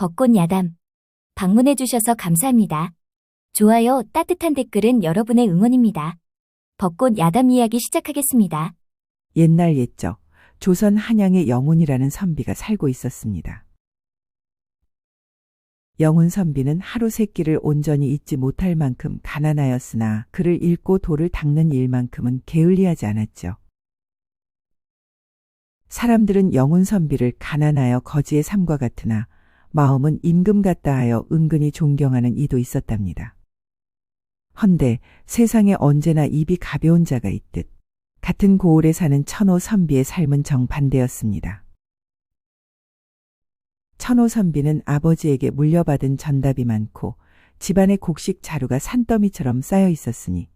벚꽃 야담. 방문해주셔서 감사합니다. 좋아요, 따뜻한 댓글은 여러분의 응원입니다. 벚꽃 야담 이야기 시작하겠습니다. 옛날 옛적 조선 한양에 영훈이라는 선비가 살고 있었습니다. 영훈 선비는 하루 세 끼를 온전히 잊지 못할 만큼 가난하였으나 그를 잃고 돌을 닦는 일만큼은 게을리하지 않았죠. 사람들은 영훈 선비를 가난하여 거지의 삶과 같으나 마음은 임금 같다 하여 은근히 존경하는 이도 있었답니다. 헌데 세상에 언제나 입이 가벼운 자가 있듯 같은 고을에 사는 천호 선비의 삶은 정반대였습니다. 천호 선비는 아버지에게 물려받은 전답이 많고 집안의 곡식 자루가 산더미처럼 쌓여 있었으니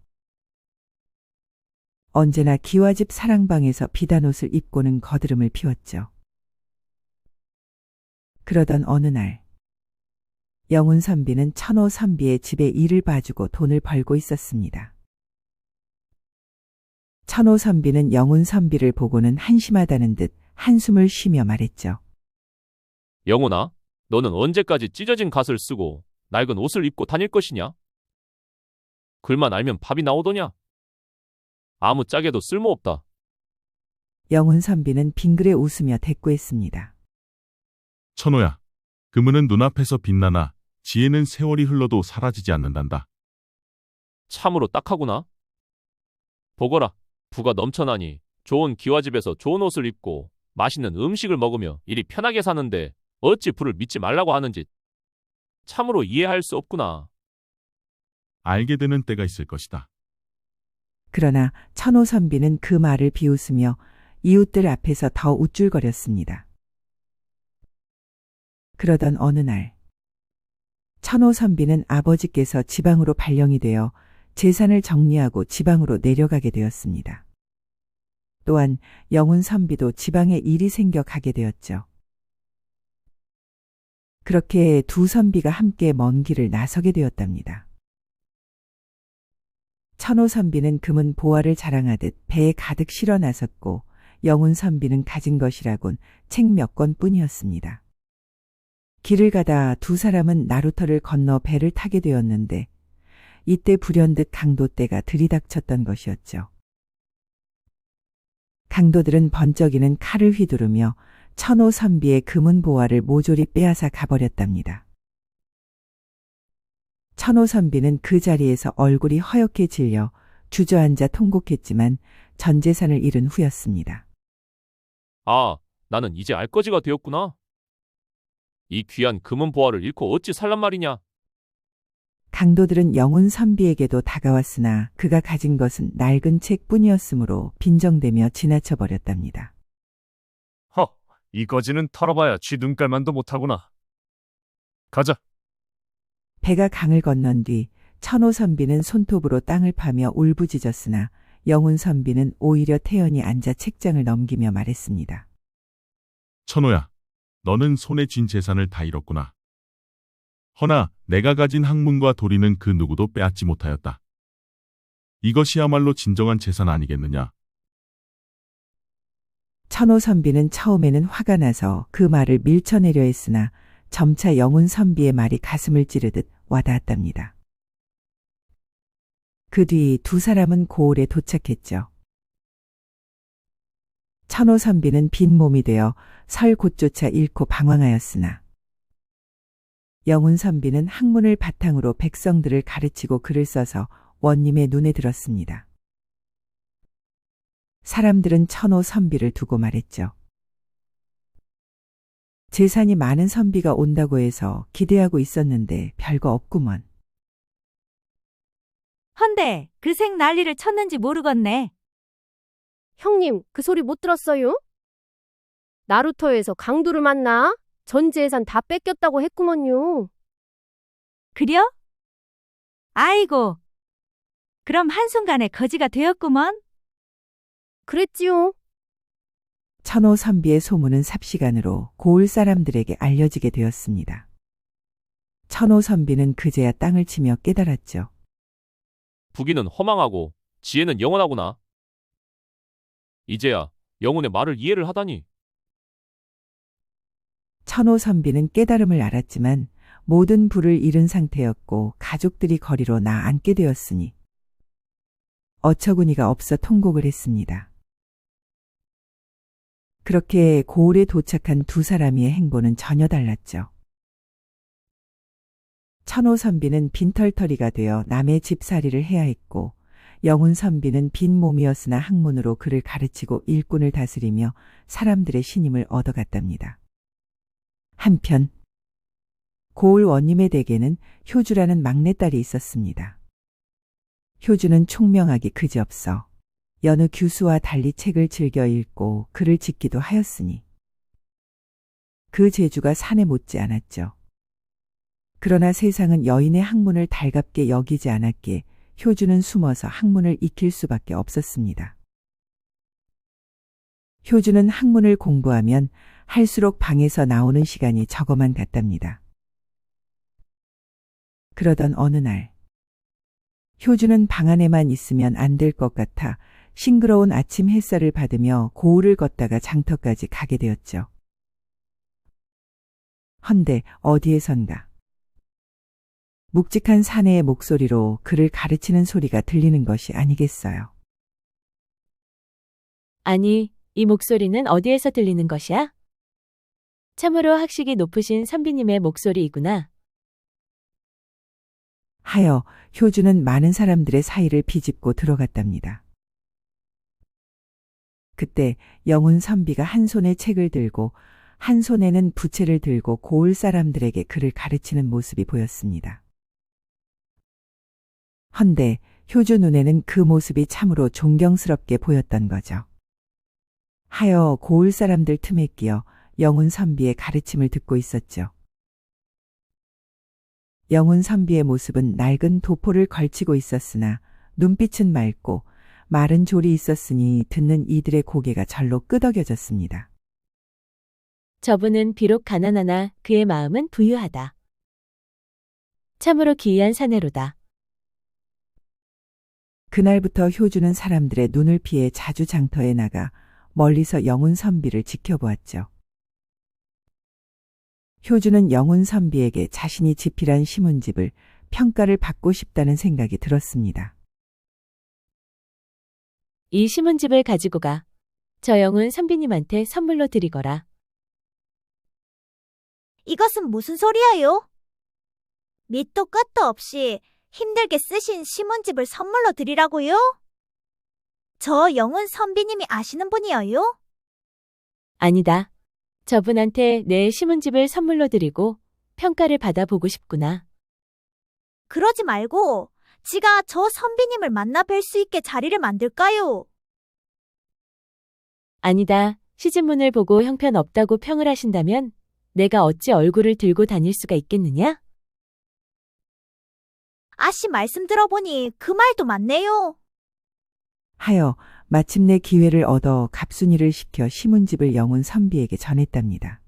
언제나 기와집 사랑방에서 비단 옷을 입고는 거드름을 피웠죠. 그러던 어느 날 영훈 선비는 천호 선비의 집에 일을 봐주고 돈을 벌고 있었습니다. 천호 선비는 영훈 선비를 보고는 한심하다는 듯 한숨을 쉬며 말했죠. 영훈아, 너는 언제까지 찢어진 갓을 쓰고 낡은 옷을 입고 다닐 것이냐? 글만 알면 밥이 나오더냐? 아무짝에도 쓸모없다. 영훈 선비는 빙그레 웃으며 대꾸했습니다. 천호야, 금은은 눈앞에서 빛나나 지혜는 세월이 흘러도 사라지지 않는단다. 참으로 딱하구나. 보거라, 부가 넘쳐나니 좋은 기와집에서 좋은 옷을 입고 맛있는 음식을 먹으며 이리 편하게 사는데 어찌 부를 믿지 말라고 하는지 참으로 이해할 수 없구나. 알게 되는 때가 있을 것이다. 그러나 천호 선비는 그 말을 비웃으며 이웃들 앞에서 더 우쭐거렸습니다. 그러던 어느 날 천호 선비는 아버지께서 지방으로 발령이 되어 재산을 정리하고 지방으로 내려가게 되었습니다. 또한 영훈 선비도 지방에 일이 생겨 가게 되었죠. 그렇게 두 선비가 함께 먼 길을 나서게 되었답니다. 천호 선비는 금은 보화를 자랑하듯 배에 가득 실어 나섰고 영훈 선비는 가진 것이라곤 책 몇 권뿐이었습니다. 길을 가다 두 사람은 나루터를 건너 배를 타게 되었는데 이때 불현듯 강도떼가 들이닥쳤던 것이었죠. 강도들은 번쩍이는 칼을 휘두르며 천호 선비의 금은 보화를 모조리 빼앗아 가버렸답니다. 천호 선비는 그 자리에서 얼굴이 허옇게 질려 주저앉아 통곡했지만 전 재산을 잃은 후였습니다. 아, 나는 이제 알거지가 되었구나. 이 귀한 금은 보화를 잃고 어찌 살란 말이냐? 강도들은 영훈 선비에게도 다가왔으나 그가 가진 것은 낡은 책뿐이었으므로 빈정대며 지나쳐 버렸답니다. 이 거지는 털어봐야 쥐 눈깔만도 못하구나. 가자. 배가 강을 건넌 뒤 천호 선비는 손톱으로 땅을 파며 울부짖었으나 영훈 선비는 오히려 태연히 앉아 책장을 넘기며 말했습니다. 천호야, 너는 손에 쥔 재산을 다 잃었구나. 허나 내가 가진 학문과 도리는 그 누구도 빼앗지 못하였다. 이것이야말로 진정한 재산 아니겠느냐? 천호 선비는 처음에는 화가 나서 그 말을 밀쳐내려 했으나 점차 영훈 선비의 말이 가슴을 찌르듯 와닿았답니다. 그 뒤 두 사람은 고을에 도착했죠. 천호 선비는 빈 몸이 되어 설 곳조차 잃고 방황하였으나 영훈 선비는 학문을 바탕으로 백성들을 가르치고 글을 써서 원님의 눈에 들었습니다. 사람들은 천호 선비를 두고 말했죠. 재산이 많은 선비가 온다고 해서 기대하고 있었는데 별거 없구먼. 헌데 그 색 난리를 쳤는지 모르겠네. 형님, 그 소리 못 들었어요? 나루터에서 강도를 만나 전 재산 다 뺏겼다고 했구먼요. 그려? 아이고, 그럼 한순간에 거지가 되었구먼. 그랬지요. 천호 선비의 소문은 삽시간으로 고을 사람들에게 알려지게 되었습니다. 천호 선비는 그제야 땅을 치며 깨달았죠. 부귀는 허망하고 지혜는 영원하구나. 이제야 영혼의 말을 이해를 하다니. 천호 선비는 깨달음을 알았지만 모든 부를 잃은 상태였고 가족들이 거리로 나앉게 되었으니 어처구니가 없어 통곡을 했습니다. 그렇게 고을에 도착한 두 사람의 행보는 전혀 달랐죠. 천호 선비는 빈털터리가 되어 남의 집살이를 해야 했고 영훈 선비는 빈 몸이었으나 학문으로 글을 가르치고 일꾼을 다스리며 사람들의 신임을 얻어갔답니다. 한편 고을 원님의 댁에는 효주라는 막내딸이 있었습니다. 효주는 총명하기 그지없어 여느 규수와 달리 책을 즐겨 읽고 글을 짓기도 하였으니 그 재주가 산에 못지 않았죠. 그러나 세상은 여인의 학문을 달갑게 여기지 않았기에 효주는 숨어서 학문을 익힐 수밖에 없었습니다. 효주는 학문을 공부하면 할수록 방에서 나오는 시간이 적어만 갔답니다. 그러던 어느 날 효주는 방 안에만 있으면 안 될 것 같아 싱그러운 아침 햇살을 받으며 고을을 걷다가 장터까지 가게 되었죠. 헌데 어디에선가 묵직한 사내의 목소리로 그를 가르치는 소리가 들리는 것이 아니겠어요. 아니, 이 목소리는 어디에서 들리는 것이야? 참으로 학식이 높으신 선비님의 목소리이구나. 하여 효주는 많은 사람들의 사이를 비집고 들어갔답니다. 그때 영훈 선비가 한 손에 책을 들고 한 손에는 부채를 들고 고을 사람들에게 글을 가르치는 모습이 보였습니다. 헌데 효주 눈에는 그 모습이 참으로 존경스럽게 보였던 거죠. 하여 고을 사람들 틈에 끼어 영훈 선비의 가르침을 듣고 있었죠. 영훈 선비의 모습은 낡은 도포를 걸치고 있었으나 눈빛은 맑고 마른 졸이 있었으니 듣는 이들의 고개가 절로 끄덕여졌습니다. 저분은 비록 가난하나 그의 마음은 부유하다. 참으로 기이한 사내로다. 그날부터 효주는 사람들의 눈을 피해 자주 장터에 나가 멀리서 영훈 선비를 지켜보았죠. 효주는 영훈 선비에게 자신이 집필한 시문집을 평가를 받고 싶다는 생각이 들었습니다. 이 시문집을 가지고 가. 저 영훈 선비님한테 선물로 드리거라. 이것은 무슨 소리예요? 밑도 끝도 없이 힘들게 쓰신 시문집을 선물로 드리라고요? 저 영훈 선비님이 아시는 분이에요? 아니다. 저분한테 내 시문집을 선물로 드리고 평가를 받아보고 싶구나. 그러지 말고 지가 저 선비님을 만나 뵐 수 있게 자리를 만들까요? 아니다. 시집문을 보고 형편없다고 평을 하신다면 내가 어찌 얼굴을 들고 다닐 수가 있겠느냐? 아씨 말씀 들어보니 그 말도 맞네요. 하여 마침내 기회를 얻어 갑순이를 시켜 시문집을 영훈 선비에게 전했답니다.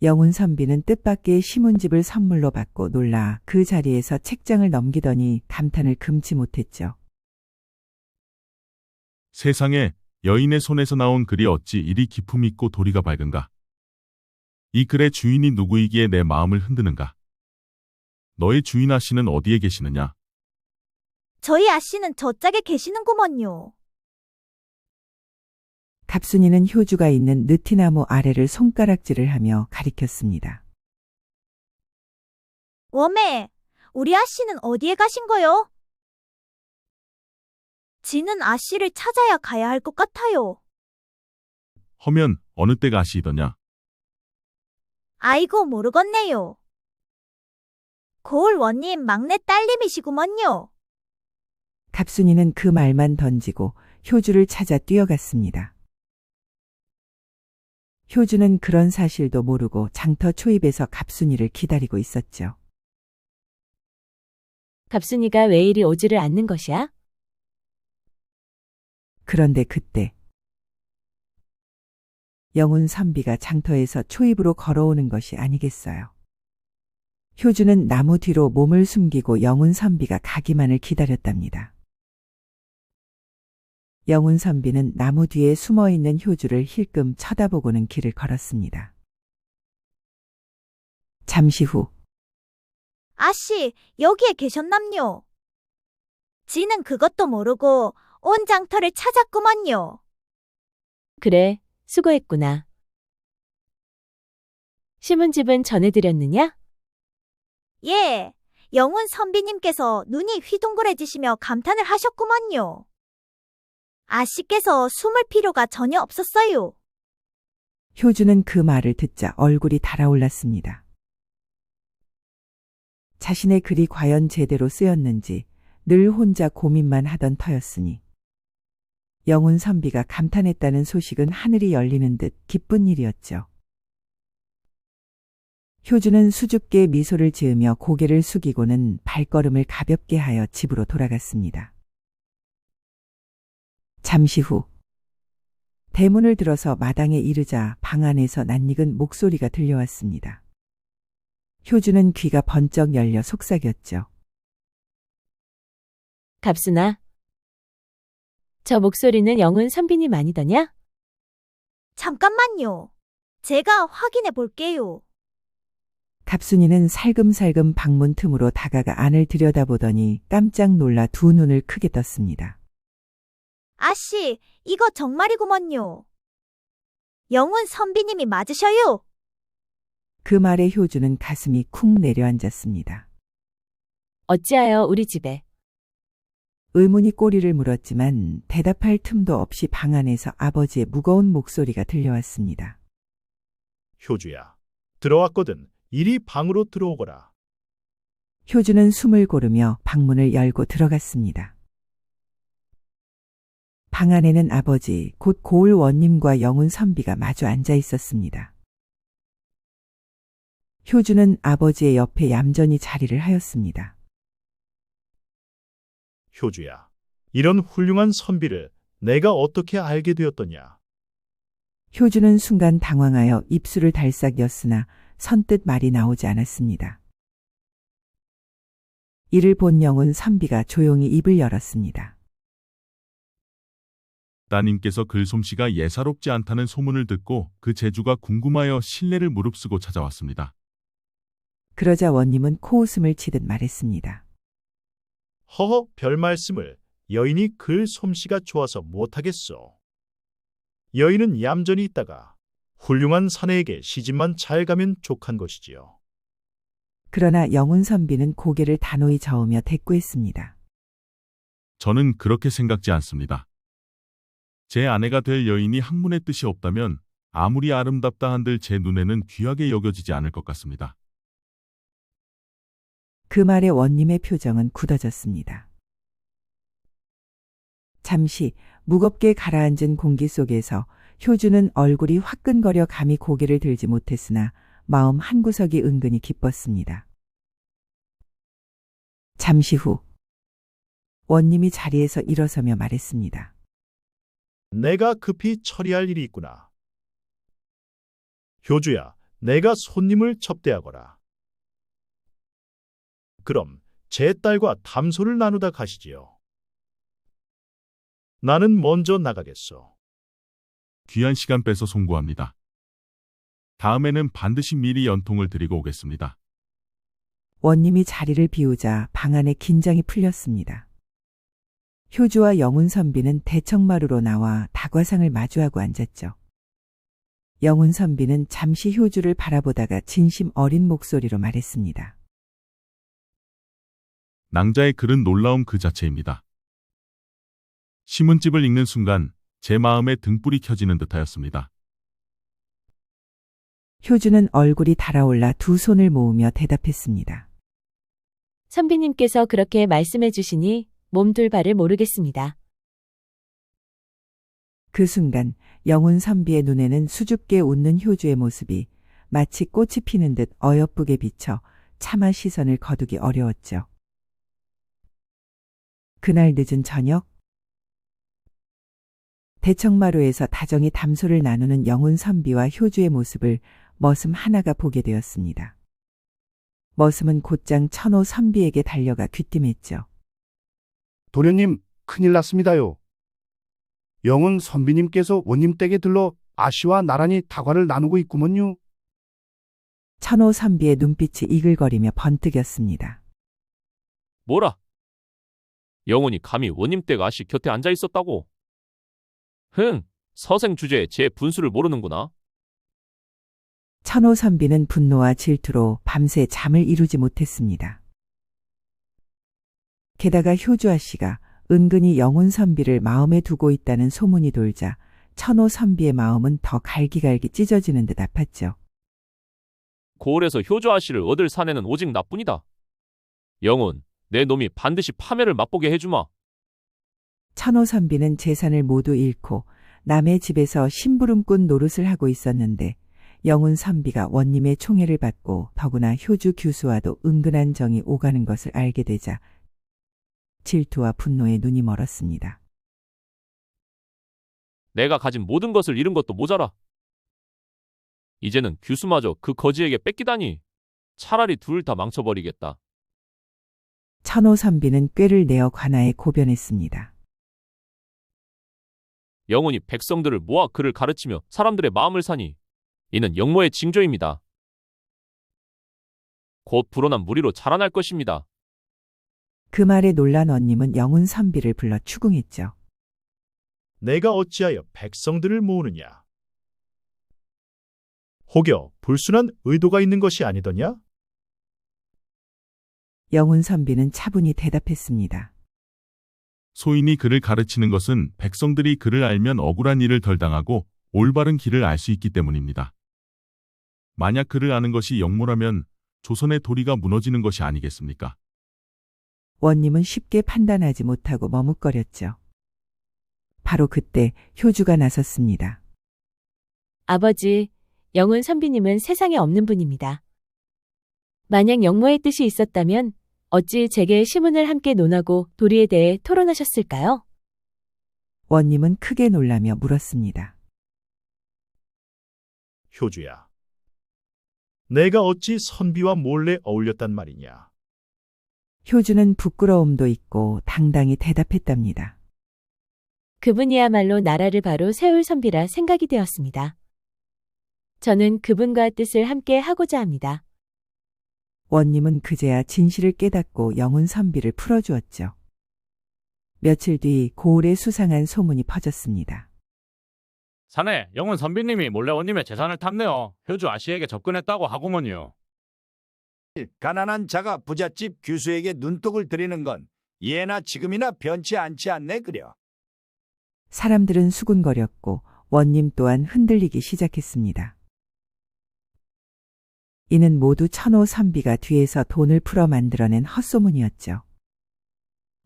영훈 선비는 뜻밖의 시문집을 선물로 받고 놀라 그 자리에서 책장을 넘기더니 감탄을 금치 못했죠. 세상에 여인의 손에서 나온 글이 어찌 이리 기품 있고 도리가 밝은가? 이 글의 주인이 누구이기에 내 마음을 흔드는가? 너의 주인 아씨는 어디에 계시느냐? 저희 아씨는 저짝에 계시는구먼요. 갑순이는 효주가 있는 느티나무 아래를 손가락질을 하며 가리켰습니다. 웜에 우리 아씨는 어디에 가신 거요? 지는 아씨를 찾아야 가야 할 것 같아요. 허면 어느 때가 아시이더냐? 아이고 모르겠네요. 고을 원님 막내 딸님이시구먼요. 갑순이는 그 말만 던지고 효주를 찾아 뛰어갔습니다. 효주는 그런 사실도 모르고 장터 초입에서 갑순이를 기다리고 있었죠. 갑순이가 왜 이리 오지를 않는 것이야? 그런데 그때 영훈 선비가 장터에서 초입으로 걸어오는 것이 아니겠어요. 효주는 나무 뒤로 몸을 숨기고 영훈 선비가 가기만을 기다렸답니다. 영훈 선비는 나무 뒤에 숨어있는 효주를 힐끔 쳐다보고는 길을 걸었습니다. 잠시 후 아씨, 여기에 계셨남요. 지는 그것도 모르고 온 장터를 찾았구먼요. 그래, 수고했구나. 신문집은 전해드렸느냐? 예, 영훈 선비님께서 눈이 휘둥그레지시며 감탄을 하셨구먼요. 아씨께서 숨을 필요가 전혀 없었어요. 효주는 그 말을 듣자 얼굴이 달아올랐습니다. 자신의 글이 과연 제대로 쓰였는지 늘 혼자 고민만 하던 터였으니 영훈 선비가 감탄했다는 소식은 하늘이 열리는 듯 기쁜 일이었죠. 효주는 수줍게 미소를 지으며 고개를 숙이고는 발걸음을 가볍게 하여 집으로 돌아갔습니다. 잠시 후 대문을 들어서 마당에 이르자 방 안에서 낯익은 목소리가 들려왔습니다. 효주는 귀가 번쩍 열려 속삭였죠. 갑순아. 저 목소리는 영훈 선비님 아니더냐? 잠깐만요. 제가 확인해 볼게요. 갑순이는 살금살금 방문 틈으로 다가가 안을 들여다보더니 깜짝 놀라 두 눈을 크게 떴습니다. 아씨, 이거 정말이구먼요. 영훈 선비님이 맞으셔요. 그 말에 효주는 가슴이 쿵 내려앉았습니다. 어찌하여 우리 집에? 의문이 꼬리를 물었지만 대답할 틈도 없이 방 안에서 아버지의 무거운 목소리가 들려왔습니다. 효주야, 들어왔거든. 이리 방으로 들어오거라. 효주는 숨을 고르며 방문을 열고 들어갔습니다. 방 안에는 아버지, 곧 고을 원님과 영훈 선비가 마주 앉아 있었습니다. 효주는 아버지의 옆에 얌전히 자리를 하였습니다. 효주야, 이런 훌륭한 선비를 내가 어떻게 알게 되었더냐? 효주는 순간 당황하여 입술을 달싹 였으나 선뜻 말이 나오지 않았습니다. 이를 본 영훈 선비가 조용히 입을 열었습니다. 따님께서 글솜씨가 예사롭지 않다는 소문을 듣고 그 재주가 궁금하여 신뢰를 무릅쓰고 찾아왔습니다. 그러자 원님은 코웃음을 치듯 말했습니다. 허허, 별 말씀을. 여인이 글 솜씨가 좋아서 못하겠소. 여인은 얌전히 있다가 훌륭한 사내에게 시집만 잘 가면 족한 것이지요. 그러나 영훈 선비는 고개를 단호히 저으며 대꾸했습니다. 저는 그렇게 생각지 않습니다. 제 아내가 될 여인이 학문의 뜻이 없다면 아무리 아름답다 한들 제 눈에는 귀하게 여겨지지 않을 것 같습니다. 그 말에 원님의 표정은 굳어졌습니다. 잠시 무겁게 가라앉은 공기 속에서 효주는 얼굴이 화끈거려 감히 고개를 들지 못했으나 마음 한구석이 은근히 기뻤습니다. 잠시 후 원님이 자리에서 일어서며 말했습니다. 내가 급히 처리할 일이 있구나. 효주야, 내가 손님을 접대하거라. 그럼 제 딸과 담소를 나누다 가시지요. 나는 먼저 나가겠소. 귀한 시간 빼서 송구합니다. 다음에는 반드시 미리 연통을 드리고 오겠습니다. 원님이 자리를 비우자 방 안에 긴장이 풀렸습니다. 효주와 영훈 선비는 대청마루로 나와 다과상을 마주하고 앉았죠. 영훈 선비는 잠시 효주를 바라보다가 진심 어린 목소리로 말했습니다. 낭자의 글은 놀라움 그 자체입니다. 신문집을 읽는 순간 제 마음에 등불이 켜지는 듯하였습니다. 효주는 얼굴이 달아올라 두 손을 모으며 대답했습니다. 선비님께서 그렇게 말씀해 주시니 몸둘 바를 모르겠습니다. 그 순간 영훈 선비의 눈에는 수줍게 웃는 효주의 모습이 마치 꽃이 피는 듯 어여쁘게 비쳐 차마 시선을 거두기 어려웠죠. 그날 늦은 저녁 대청마루에서 다정히 담소를 나누는 영훈 선비와 효주의 모습을 머슴 하나가 보게 되었습니다. 머슴은 곧장 천호 선비에게 달려가 귀띔했죠. 도련님, 큰일 났습니다요. 영훈 선비님께서 원님 댁에 들러 아씨와 나란히 다과를 나누고 있구먼요. 천호 선비의 눈빛이 이글거리며 번뜩였습니다. 뭐라? 영훈이 감히 원님댁 아씨 곁에 앉아 있었다고? 흥, 서생 주제에 제 분수를 모르는구나. 천호 선비는 분노와 질투로 밤새 잠을 이루지 못했습니다. 게다가 효주 아씨가 은근히 영훈 선비를 마음에 두고 있다는 소문이 돌자 천호 선비의 마음은 더 갈기갈기 찢어지는 듯 아팠죠. 고을에서 효주 아씨를 얻을 사내는 오직 나뿐이다. 영훈, 내 놈이 반드시 파멸을 맛보게 해주마. 천호 선비는 재산을 모두 잃고 남의 집에서 심부름꾼 노릇을 하고 있었는데 영훈 선비가 원님의 총애를 받고 더구나 효주 교수와도 은근한 정이 오가는 것을 알게 되자 질투와 분노에 눈이 멀었습니다. 내가 가진 모든 것을 잃은 것도 모자라. 이제는 규수마저 그 거지에게 뺏기다니. 차라리 둘 다 망쳐버리겠다. 천호 선비는 꾀를 내어 관아에 고변했습니다. 영훈이 백성들을 모아 그를 가르치며 사람들의 마음을 사니 이는 영모의 징조입니다. 곧 불어난 무리로 자라날 것입니다. 그 말에 놀란 원님은 영훈 선비를 불러 추궁했죠. 내가 어찌하여 백성들을 모으느냐? 혹여 불순한 의도가 있는 것이 아니더냐? 영훈 선비는 차분히 대답했습니다. 소인이 그를 가르치는 것은 백성들이 그를 알면 억울한 일을 덜 당하고 올바른 길을 알 수 있기 때문입니다. 만약 그를 아는 것이 영모라면 조선의 도리가 무너지는 것이 아니겠습니까? 원님은 쉽게 판단하지 못하고 머뭇거렸죠. 바로 그때 효주가 나섰습니다. 아버지, 영훈 선비님은 세상에 없는 분입니다. 만약 영모의 뜻이 있었다면 어찌 제게 시문을 함께 논하고 도리에 대해 토론하셨을까요? 원님은 크게 놀라며 물었습니다. 효주야, 내가 어찌 선비와 몰래 어울렸단 말이냐? 효주는 부끄러움도 있고 당당히 대답했답니다. 그분이야말로 나라를 바로 세울 선비라 생각이 되었습니다. 저는 그분과 뜻을 함께 하고자 합니다. 원님은 그제야 진실을 깨닫고 영훈 선비를 풀어주었죠. 며칠 뒤 고을에 수상한 소문이 퍼졌습니다. 사내, 영훈 선비님이 몰래 원님의 재산을 탐내어 효주 아씨에게 접근했다고 하구먼요. 가난한 자가 부잣집 교수에게 눈독을 들이는 건 예나 지금이나 변치 않지 않네 그려. 사람들은 수군거렸고 원님 또한 흔들리기 시작했습니다. 이는 모두 천호 선비가 뒤에서 돈을 풀어 만들어낸 헛소문이었죠.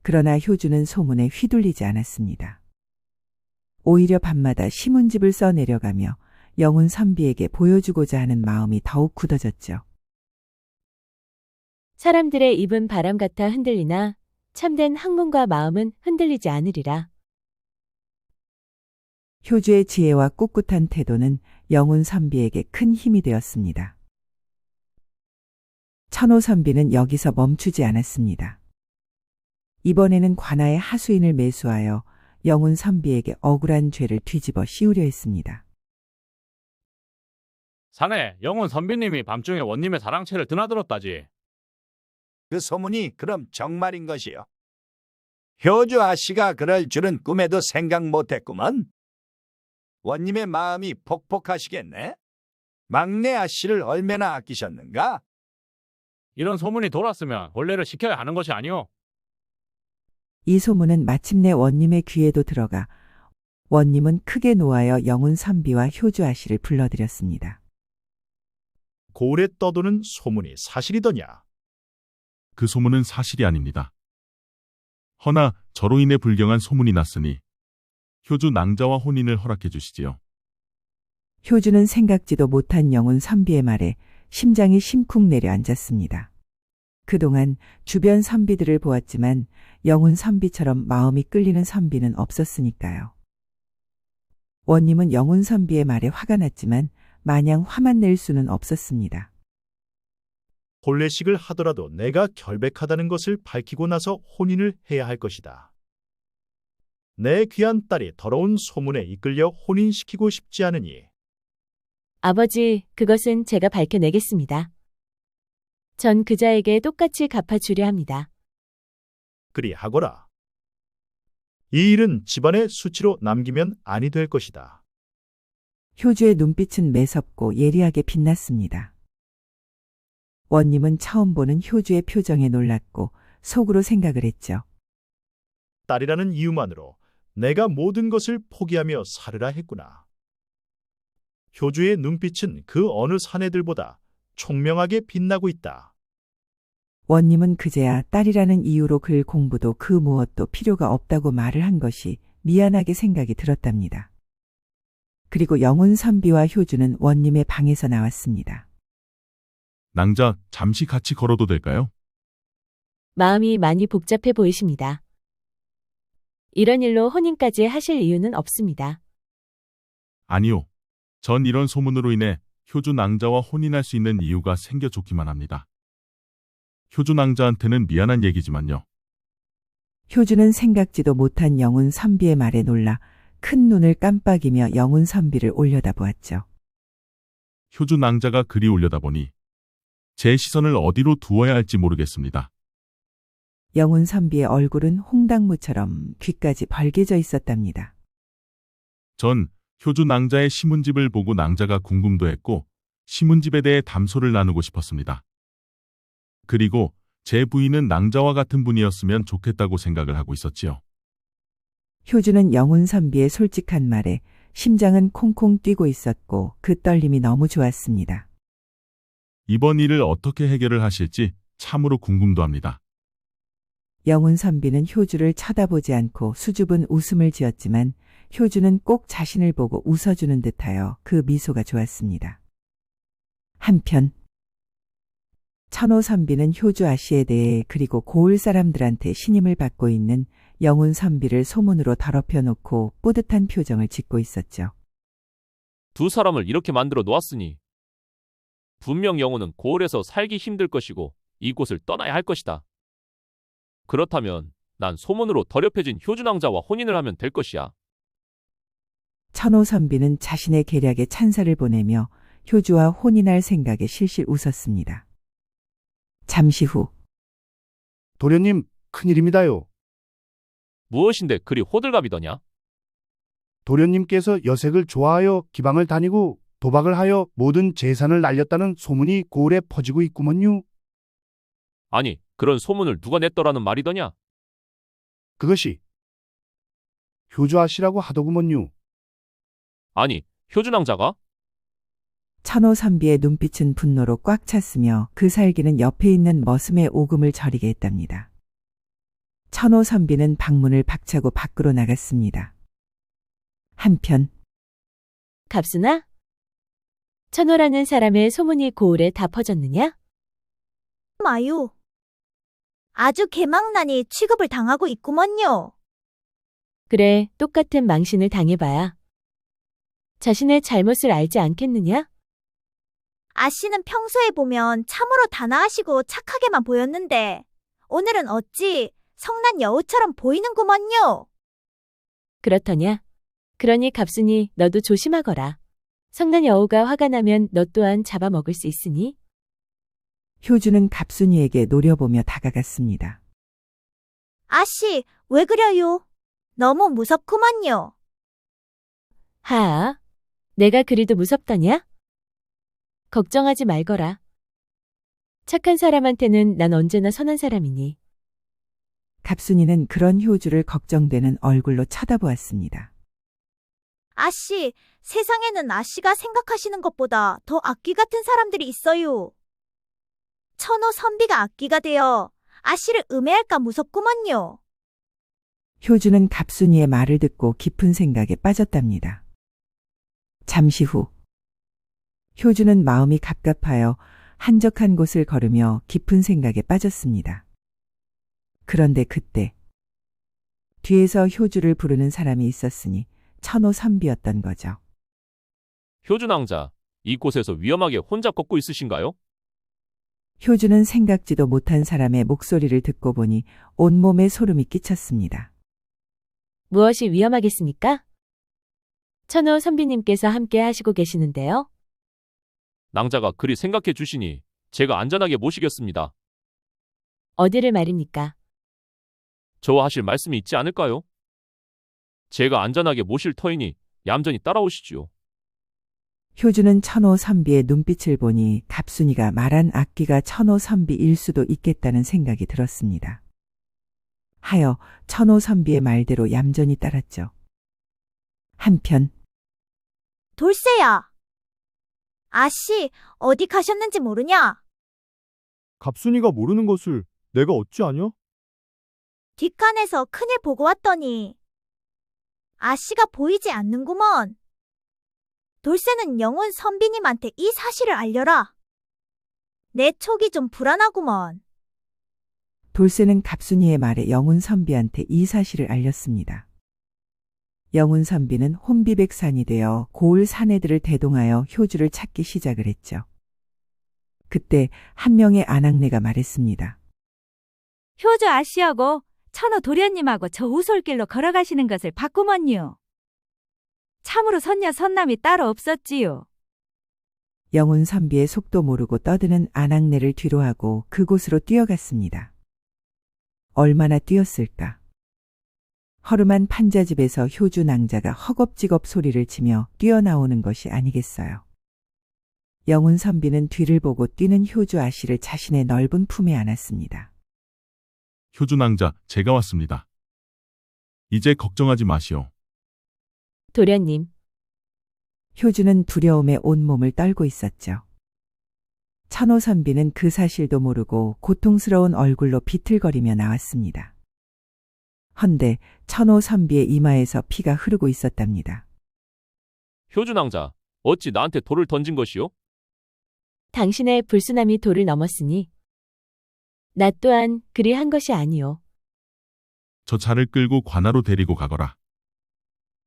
그러나 효주는 소문에 휘둘리지 않았습니다. 오히려 밤마다 시문집을 써내려가며 영훈 선비에게 보여주고자 하는 마음이 더욱 굳어졌죠. 사람들의 입은 바람 같아 흔들리나 참된 학문과 마음은 흔들리지 않으리라. 효주의 지혜와 꿋꿋한 태도는 영훈 선비에게 큰 힘이 되었습니다. 천호 선비는 여기서 멈추지 않았습니다. 이번에는 관아의 하수인을 매수하여 영훈 선비에게 억울한 죄를 뒤집어 씌우려 했습니다. 사내, 영훈 선비님이 밤중에 원님의 사랑채를 드나들었다지. 그 소문이 그럼 정말인 것이요. 효주 아씨가 그럴 줄은 꿈에도 생각 못했구먼. 원님의 마음이 폭폭하시겠네. 막내 아씨를 얼마나 아끼셨는가? 이런 소문이 돌았으면 원래를 시켜야 하는 것이 아니오. 이 소문은 마침내 원님의 귀에도 들어가 원님은 크게 노하여 영훈 선비와 효주 아씨를 불러들였습니다. 고을에 떠도는 소문이 사실이더냐? 그 소문은 사실이 아닙니다. 허나 저로 인해 불경한 소문이 났으니 효주 낭자와 혼인을 허락해 주시지요. 효주는 생각지도 못한 영훈 선비의 말에 심장이 심쿵 내려앉았습니다. 그동안 주변 선비들을 보았지만 영훈 선비처럼 마음이 끌리는 선비는 없었으니까요. 원님은 영훈 선비의 말에 화가 났지만 마냥 화만 낼 수는 없었습니다. 혼례식을 하더라도 내가 결백하다는 것을 밝히고 나서 혼인을 해야 할 것이다. 내 귀한 딸이 더러운 소문에 이끌려 혼인시키고 싶지 않으니. 아버지, 그것은 제가 밝혀내겠습니다. 전 그자에게 똑같이 갚아주려 합니다. 그리하거라. 이 일은 집안의 수치로 남기면 아니 될 것이다. 효주의 눈빛은 매섭고 예리하게 빛났습니다. 원님은 처음 보는 효주의 표정에 놀랐고 속으로 생각을 했죠. 딸이라는 이유만으로 내가 모든 것을 포기하며 살으라 했구나. 효주의 눈빛은 그 어느 사내들보다 총명하게 빛나고 있다. 원님은 그제야 딸이라는 이유로 글 공부도 그 무엇도 필요가 없다고 말을 한 것이 미안하게 생각이 들었답니다. 그리고 영훈 선비와 효주는 원님의 방에서 나왔습니다. 낭자, 잠시 같이 걸어도 될까요? 마음이 많이 복잡해 보이십니다. 이런 일로 혼인까지 하실 이유는 없습니다. 아니요. 전 이런 소문으로 인해 효주 낭자와 혼인할 수 있는 이유가 생겨 좋기만 합니다. 효주 낭자한테는 미안한 얘기지만요. 효주는 생각지도 못한 영훈 선비의 말에 놀라 큰 눈을 깜빡이며 영훈 선비를 올려다보았죠. 효주 낭자가 그리 올려다보니 제 시선을 어디로 두어야 할지 모르겠습니다. 영훈 선비의 얼굴은 홍당무처럼 귀까지 벌개져 있었답니다. 전 효주 낭자의 신문집을 보고 낭자가 궁금도 했고 신문집에 대해 담소를 나누고 싶었습니다. 그리고 제 부인은 낭자와 같은 분이었으면 좋겠다고 생각을 하고 있었지요. 효주는 영훈 선비의 솔직한 말에 심장은 콩콩 뛰고 있었고 그 떨림이 너무 좋았습니다. 이번 일을 어떻게 해결을 하실지 참으로 궁금도 합니다. 영훈 선비는 효주를 쳐다보지 않고 수줍은 웃음을 지었지만 효주는 꼭 자신을 보고 웃어주는 듯하여 그 미소가 좋았습니다. 한편 천호 선비는 효주 아씨에 대해 그리고 고을 사람들한테 신임을 받고 있는 영훈 선비를 소문으로 더럽혀 놓고 뿌듯한 표정을 짓고 있었죠. 두 사람을 이렇게 만들어 놓았으니 분명 영호는 고을에서 살기 힘들 것이고 이곳을 떠나야 할 것이다. 그렇다면 난 소문으로 더럽혀진 효주낭자와 혼인을 하면 될 것이야. 천호 선비는 자신의 계략에 찬사를 보내며 효주와 혼인할 생각에 실실 웃었습니다. 잠시 후 도련님, 큰일입니다요. 무엇인데 그리 호들갑이더냐? 도련님께서 여색을 좋아하여 기방을 다니고 도박을 하여 모든 재산을 날렸다는 소문이 고을에 퍼지고 있구먼요. 아니, 그런 소문을 누가 냈더라는 말이더냐? 그것이 효주 아씨라고 하더구먼요. 아니, 효주낭자가? 천호 선비의 눈빛은 분노로 꽉 찼으며 그 살기는 옆에 있는 머슴의 오금을 저리게 했답니다. 천호 선비는 방문을 박차고 밖으로 나갔습니다. 한편 갑순아? 천호라는 사람의 소문이 고을에 다 퍼졌느냐? 마요. 아주 개망나니 취급을 당하고 있구먼요. 그래, 똑같은 망신을 당해봐야 자신의 잘못을 알지 않겠느냐? 아씨는 평소에 보면 참으로 단아하시고 착하게만 보였는데 오늘은 어찌 성난 여우처럼 보이는구먼요. 그렇더냐? 그러니 갑순이 너도 조심하거라. 성난 여우가 화가 나면 너 또한 잡아먹을 수 있으니. 효주는 갑순이에게 노려보며 다가갔습니다. 아씨, 왜 그래요? 너무 무섭구먼요. 하아, 내가 그리도 무섭더냐? 걱정하지 말거라. 착한 사람한테는 난 언제나 선한 사람이니. 갑순이는 그런 효주를 걱정되는 얼굴로 쳐다보았습니다. 아씨, 세상에는 아씨가 생각하시는 것보다 더 악귀 같은 사람들이 있어요. 천호 선비가 악귀가 되어 아씨를 음해할까 무섭구먼요. 효주는 갑순이의 말을 듣고 깊은 생각에 빠졌답니다. 잠시 후 효주는 마음이 갑갑하여 한적한 곳을 걸으며 깊은 생각에 빠졌습니다. 그런데 그때 뒤에서 효주를 부르는 사람이 있었으니 천호 선비였던 거죠. 효주낭자, 이곳에서 위험하게 혼자 걷고 있으신가요? 효주는 생각지도 못한 사람의 목소리를 듣고 보니 온몸에 소름이 끼쳤습니다. 무엇이 위험하겠습니까? 천호 선비님께서 함께 하시고 계시는데요. 낭자가 그리 생각해 주시니 제가 안전하게 모시겠습니다. 어디를 말입니까? 저와 하실 말씀이 있지 않을까요? 제가 안전하게 모실 터이니 얌전히 따라오시지요. 효주는 천호선비의 눈빛을 보니 갑순이가 말한 악기가 천호선비일 수도 있겠다는 생각이 들었습니다. 하여 천호선비의 말대로 얌전히 따랐죠. 한편 돌쇠야. 아씨, 어디 가셨는지 모르냐? 갑순이가 모르는 것을 내가 어찌 아냐? 뒷간에서 큰일 보고 왔더니 아씨가 보이지 않는구먼. 돌쇠는 영혼 선비님한테 이 사실을 알려라. 내 촉이 좀 불안하구먼. 돌쇠는 갑순이의 말에 영훈선비한테 이 사실을 알렸습니다. 영훈선비는 혼비백산이 되어 고을 사내들을 대동하여 효주를 찾기 시작을 했죠. 그때 한 명의 아낙네가 말했습니다. 효주 아씨하고 천호 도련님하고 저 우솔길로 걸어가시는 것을 봤구먼요. 참으로 선녀 선남이 따로 없었지요. 영훈선비의 속도 모르고 떠드는 아낙네를 뒤로하고 그곳으로 뛰어갔습니다. 얼마나 뛰었을까? 허름한 판자집에서 효주 낭자가 허겁지겁 소리를 치며 뛰어나오는 것이 아니겠어요. 영훈선비는 뒤를 보고 뛰는 효주 아씨를 자신의 넓은 품에 안았습니다. 효주낭자, 제가 왔습니다. 이제 걱정하지 마시오. 도련님, 효주는 두려움에 온몸을 떨고 있었죠. 천호선비는 그 사실도 모르고 고통스러운 얼굴로 비틀거리며 나왔습니다. 헌데 천호선비의 이마에서 피가 흐르고 있었답니다. 효주낭자, 어찌 나한테 돌을 던진 것이요? 당신의 불순함이 도를 넘었으니 나 또한 그리 한 것이 아니오. 저 차를 끌고 관하로 데리고 가거라.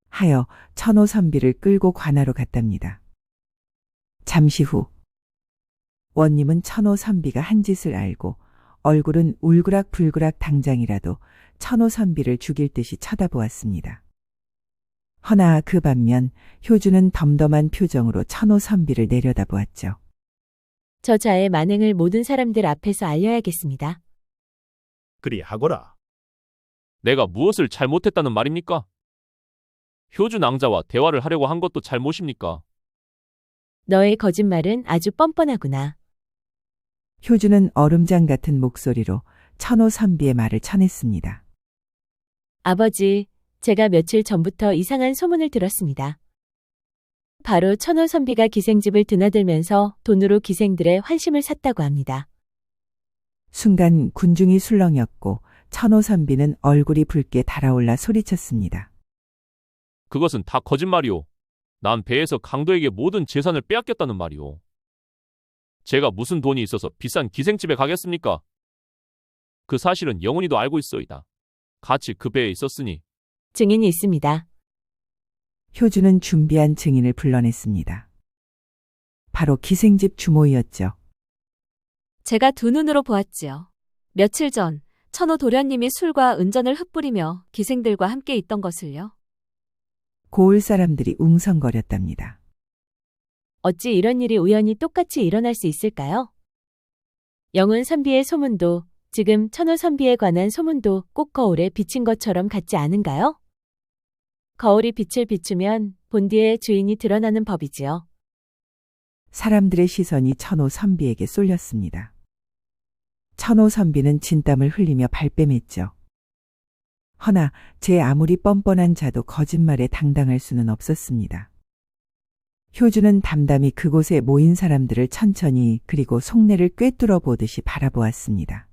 하여 천호선비를 끌고 관하로 갔답니다. 잠시 후 원님은 천호선비가 한 짓을 알고 얼굴은 울그락불그락 당장이라도 천호선비를 죽일 듯이 쳐다보았습니다. 허나 그 반면 효주는 덤덤한 표정으로 천호선비를 내려다보았죠. 저 자의 만행을 모든 사람들 앞에서 알려야겠습니다. 그리하거라. 내가 무엇을 잘못했다는 말입니까? 효주낭자와 대화를 하려고 한 것도 잘못입니까? 너의 거짓말은 아주 뻔뻔하구나. 효주는 얼음장 같은 목소리로 천호선비의 말을 쳐냈습니다. 아버지, 제가 며칠 전부터 이상한 소문을 들었습니다. 바로 천호선비가 기생집을 드나들면서 돈으로 기생들의 환심을 샀다고 합니다. 순간 군중이 술렁였고 천호선비는 얼굴이 붉게 달아올라 소리쳤습니다. 그것은 다 거짓말이오. 난 배에서 강도에게 모든 재산을 빼앗겼다는 말이오. 제가 무슨 돈이 있어서 비싼 기생집에 가겠습니까? 그 사실은 영훈이도 알고 있어이다. 같이 그 배에 있었으니. 증인이 있습니다. 효주는 준비한 증인을 불러냈습니다. 바로 기생집 주모이었죠. 제가 두 눈으로 보았지요. 며칠 전 천호 도련님이 술과 은전을 흩뿌리며 기생들과 함께 있던 것을요. 고을 사람들이 웅성거렸답니다. 어찌 이런 일이 우연히 똑같이 일어날 수 있을까요? 영훈 선비의 소문도 지금 천호 선비에 관한 소문도 꼭 거울에 비친 것처럼 같지 않은가요? 거울이 빛을 비추면 본디의 주인이 드러나는 법이지요. 사람들의 시선이 천호선비에게 쏠렸습니다. 천호선비는 진땀을 흘리며 발뺌했죠. 허나 제 아무리 뻔뻔한 자도 거짓말에 당당할 수는 없었습니다. 효주는 담담히 그곳에 모인 사람들을 천천히 그리고 속내를 꿰뚫어 보듯이 바라보았습니다.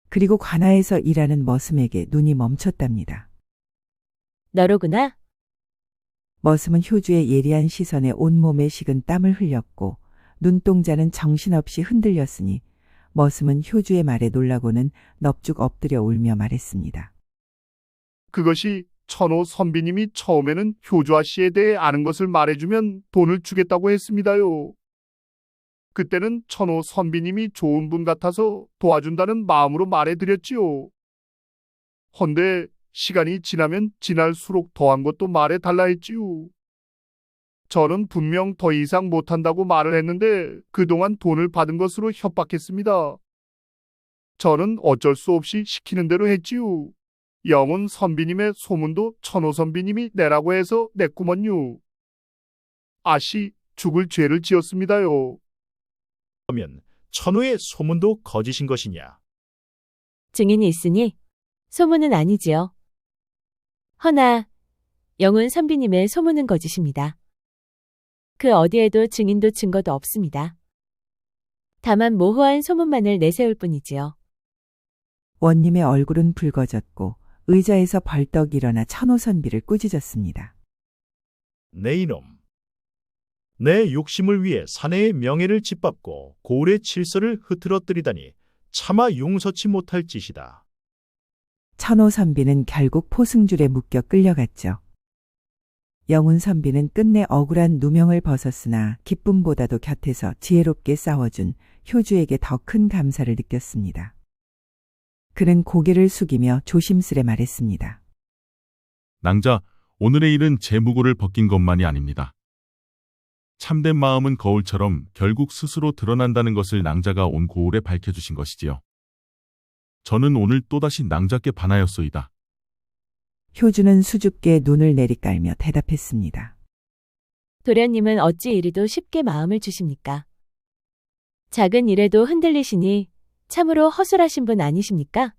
그리고 관아에서 일하는 머슴에게 눈이 멈췄답니다. 너로구나? 머슴은 효주의 예리한 시선에 온몸에 식은 땀을 흘렸고 눈동자는 정신없이 흔들렸으니 머슴은 효주의 말에 놀라고는 넙죽 엎드려 울며 말했습니다. 그것이 천호 선비님이 처음에는 효주아 씨에 대해 아는 것을 말해주면 돈을 주겠다고 했습니다요. 그때는 천호 선비님이 좋은 분 같아서 도와준다는 마음으로 말해드렸지요. 헌데 시간이 지나면 지날수록 더한 것도 말해달라 했지요. 저는 분명 더 이상 못한다고 말을 했는데 그동안 돈을 받은 것으로 협박했습니다. 저는 어쩔 수 없이 시키는 대로 했지요. 영훈 선비님의 소문도 천호 선비님이 내라고 해서 냈구먼요. 아씨, 죽을 죄를 지었습니다요. 그러면 천호의 소문도 거짓인 것이냐? 증인이 있으니 소문은 아니지요. 허나 영훈 선비님의 소문은 거짓입니다. 그 어디에도 증인도 증거도 없습니다. 다만 모호한 소문만을 내세울 뿐이지요. 원님의 얼굴은 붉어졌고 의자에서 벌떡 일어나 천호 선비를 꾸짖었습니다. 내 이놈. 내 욕심을 위해 사내의 명예를 짓밟고 고을의 질서를 흐트러뜨리다니 차마 용서치 못할 짓이다. 천호 선비는 결국 포승줄에 묶여 끌려갔죠. 영훈 선비는 끝내 억울한 누명을 벗었으나 기쁨보다도 곁에서 지혜롭게 싸워준 효주에게 더 큰 감사를 느꼈습니다. 그는 고개를 숙이며 조심스레 말했습니다. 낭자, 오늘의 일은 제 무고를 벗긴 것만이 아닙니다. 참된 마음은 거울처럼 결국 스스로 드러난다는 것을 낭자가 온 고을에 밝혀주신 것이지요. 저는 오늘 또다시 낭자께 반하였소이다. 효주는 수줍게 눈을 내리깔며 대답했습니다. 도련님은 어찌 이리도 쉽게 마음을 주십니까? 작은 일에도 흔들리시니 참으로 허술하신 분 아니십니까?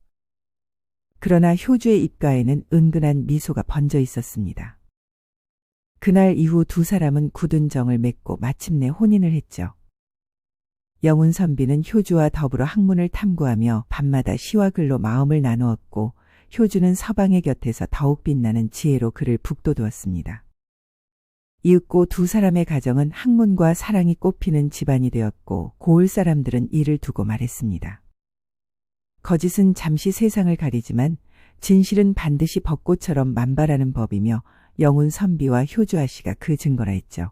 그러나 효주의 입가에는 은근한 미소가 번져 있었습니다. 그날 이후 두 사람은 굳은 정을 맺고 마침내 혼인을 했죠. 영훈 선비는 효주와 더불어 학문을 탐구하며 밤마다 시와 글로 마음을 나누었고 효주는 서방의 곁에서 더욱 빛나는 지혜로 그를 북돋우었습니다. 이윽고 두 사람의 가정은 학문과 사랑이 꽃피는 집안이 되었고 고을 사람들은 이를 두고 말했습니다. 거짓은 잠시 세상을 가리지만 진실은 반드시 벚꽃처럼 만발하는 법이며 영훈 선비와 효주 아씨가 그 증거라 했죠.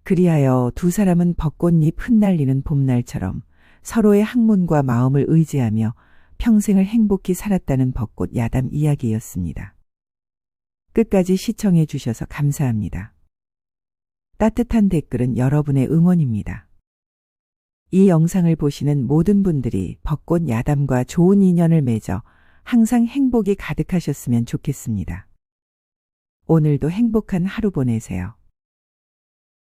그리하여 두 사람은 벚꽃잎 흩날리는 봄날처럼 서로의 학문과 마음을 의지하며 평생을 행복히 살았다는 벚꽃 야담 이야기였습니다. 끝까지 시청해 주셔서 감사합니다. 따뜻한 댓글은 여러분의 응원입니다. 이 영상을 보시는 모든 분들이 벚꽃 야담과 좋은 인연을 맺어 항상 행복이 가득하셨으면 좋겠습니다. 오늘도 행복한 하루 보내세요.